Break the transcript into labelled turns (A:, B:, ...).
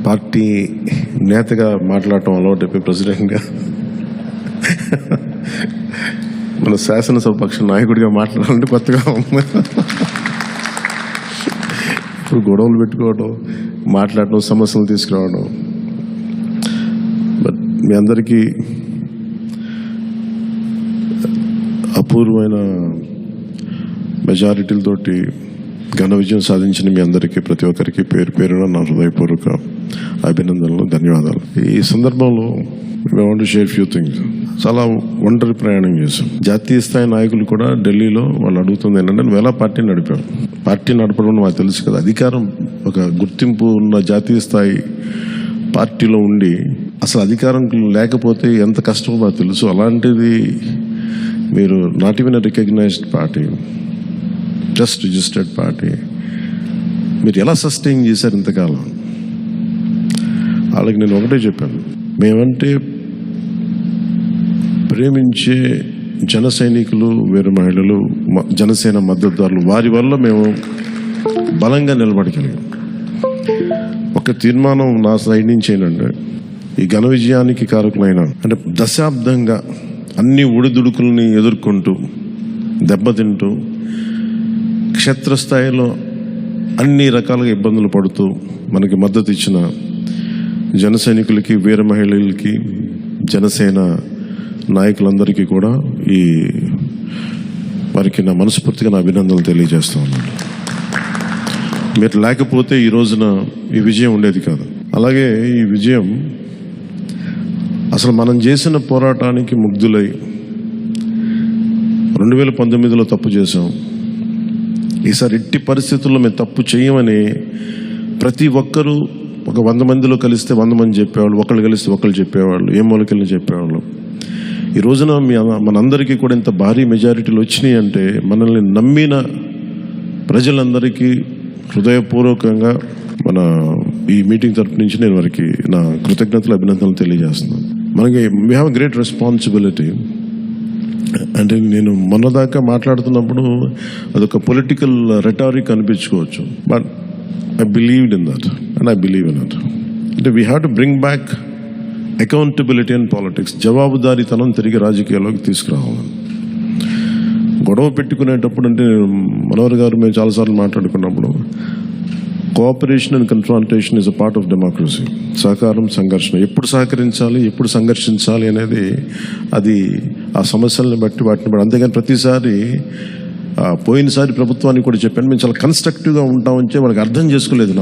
A: Party నేతగా మాట్లాడటం అలవాటు, ప్రెసిడెంట్గా మన శాసనసభ పక్ష నాయకుడిగా మాట్లాడాలంటే కొత్తగా ఉంది. ఇప్పుడు గొడవలు పెట్టుకోవడం, మాట్లాడటం, సమస్యలు తీసుకురావడం. బట్ మీ అందరికీ అపూర్వమైన మెజారిటీలతోటి ఘన విజయం సాధించిన మీ అందరికీ, ప్రతి ఒక్కరికి పేరు పేరున నా హృదయపూర్వక అభినందనలు, ధన్యవాదాలు. ఈ సందర్భంలో I want to share few things. చాలా ఒంటరి ప్రయాణం చేశాం. జాతీయ స్థాయి నాయకులు కూడా ఢిల్లీలో వాళ్ళు అడుగుతుంది ఏంటంటే, నువ్వు ఎలా పార్టీ నడిపావు? పార్టీ నడపడం మాకు తెలుసు కదా, అధికారం ఒక గుర్తింపు ఉన్న జాతీయ స్థాయి పార్టీలో ఉండి అసలు అధికారం లేకపోతే ఎంత కష్టమో మాకు తెలుసు. అలాంటిది మీరు not even recognised party, just registered party, మీరు ఎలా సస్టైన్ చేశారు ఇంతకాలం? వాళ్ళకి నేను ఒకటే చెప్పాను, మేమంటే ప్రేమించే జన సైనికులు, వీర మహిళలు, జనసేన మద్దతుదారులు, వారి వల్ల మేము బలంగా నిలబడగలిగాం. ఒక తీర్మానం నా సైడ్ నుంచి ఏంటంటే, ఈ ఘన విజయానికి కారకులైన అంటే దశాబ్దంగా అన్ని ఒడిదుడుకుల్ని ఎదుర్కొంటూ దెబ్బతింటూ క్షేత్రస్థాయిలో అన్ని రకాలుగా ఇబ్బందులు పడుతూ మనకి మద్దతు ఇచ్చిన జన సైనికులకి, వీర మహిళలకి, జనసేన నాయకులందరికీ కూడా వారికి నా మనస్ఫూర్తిగా నా అభినందనలు తెలియజేస్తా ఉన్నాను. మీరు లేకపోతే ఈ రోజున ఈ విజయం ఉండేది కాదు. అలాగే ఈ విజయం అసలు మనం చేసిన పోరాటానికి ముగ్ధులై 2019లో తప్పు చేసాం, ఈసారి ఎట్టి పరిస్థితుల్లో మేము తప్పు చేయమని ప్రతి ఒక్కరూ ఒక 100 మందిలో కలిస్తే 100 మంది చెప్పేవాళ్ళు, ఒకళ్ళు కలిస్తే ఒకళ్ళు చెప్పేవాళ్ళు, ఏ మూలకెళ్ళి చెప్పేవాళ్ళు. ఈ రోజున మనందరికీ కూడా ఇంత భారీ మెజారిటీలు వచ్చినాయి అంటే మనల్ని నమ్మిన ప్రజలందరికీ హృదయపూర్వకంగా మన ఈ మీటింగ్ తరపు నుంచి నేను వారికి నా కృతజ్ఞతలు, అభినందనలు తెలియజేస్తున్నాను. మనకి వీ హ్యావ్ గ్రేట్ రెస్పాన్సిబిలిటీ. అంటే నేను మొన్నదాకా మాట్లాడుతున్నప్పుడు అదొక పొలిటికల్ రెటారిక్ అనిపించుకోవచ్చు, but I believed in that and I believe in that. అంటే we have to bring back accountability and politics. జవాబుదారీతనం తిరిగి రాజకీయాల్లోకి తీసుకురావాలని. గొడవ పెట్టుకునేటప్పుడు అంటే మనోహర్ గారు మేము చాలాసార్లు మాట్లాడుకున్నప్పుడు, cooperation and confrontation is a part of democracy. సహకారం, సంఘర్షణ, ఎప్పుడు సహకరించాలి, ఎప్పుడు సంఘర్షించాలి అనేది అది ఆ సమస్యలను బట్టి వాటిని బట్టి. అంతేగాని ప్రతిసారి పోయినసారి ప్రభుత్వానికి కూడా చెప్పాను, మేము చాలా కన్స్ట్రక్టివ్గా ఉంటామని వాళ్ళకి అర్థం చేసుకోలేదు.